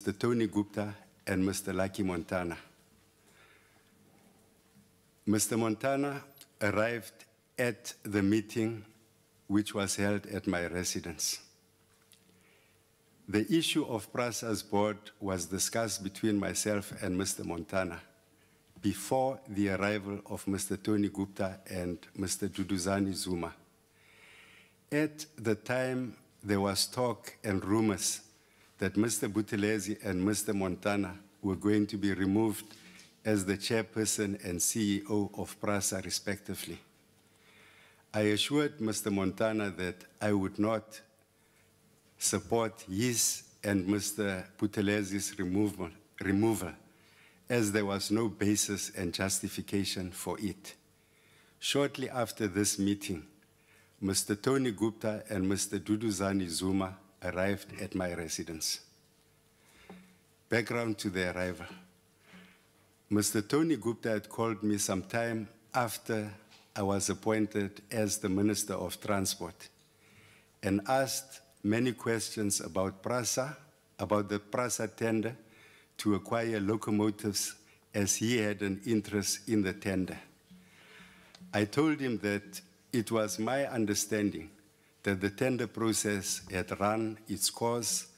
Mr. Tony Gupta and Mr. Lucky Montana. Mr. Montana arrived at the meeting which was held at my residence. The issue of Prasa's board was discussed between myself and Mr. Montana before the arrival of Mr. Tony Gupta and Mr. Duduzane Zuma. At the time, there was talk and rumors that Mr. Buthelezi and Mr. Montana were going to be removed as the chairperson and CEO of Prasa, respectively. I assured Mr. Montana that I would not support his and Mr. Buthelezi's removal, as there was no basis and justification for it. Shortly after this meeting, Mr. Tony Gupta and Mr. Duduzane Zuma arrived at my residence. Background to their arrival. Mr. Tony Gupta had called me some time after I was appointed as the Minister of Transport and asked many questions about Prasa, about the Prasa tender to acquire locomotives, as he had an interest in the tender. I told him that it was my understanding that the tender process had run its course.